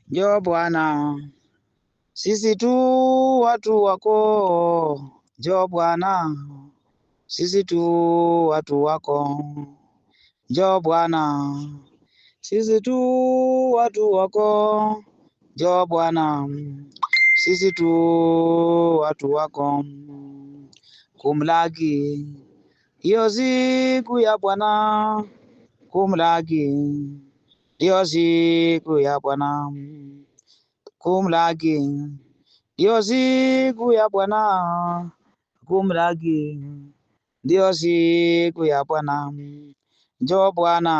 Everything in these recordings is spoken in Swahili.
Njoo Bwana, sisi tu watu wako. Njoo Bwana, sisi tu watu wako. Njoo Bwana, sisi tu watu wako. Njoo Bwana, sisi tu watu wako. Kumlaki hiyo siku ya Bwana, kumlaki hiyo siku ya Bwana, kumlaki hiyo siku ya Bwana, kumlaki ndio siku ya Bwana. Njoo Bwana,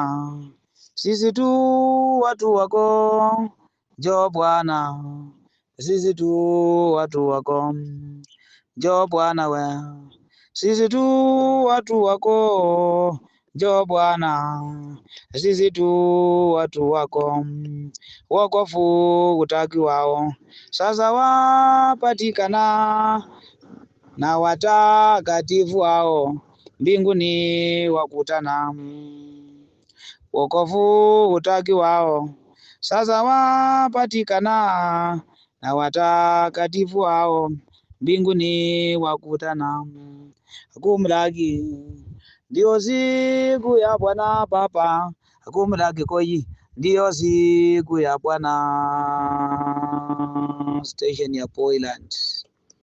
sisi tu watu wako. Njoo Bwana, sisi tu watu wako. Njoo Bwana we, sisi tu watu wako. Njoo Bwana, sisi tu watu wako. Wokovu utakiwao sasa wapatikana, na watakatifu wao mbinguni wakutana. Wokovu utakiwao sasa wapatikana, na watakatifu wao mbinguni wakutana. Kumlaki ndio siku ya Bwana Baba, kumlaki koji ndio siku ya Bwana. Station ya Poiland.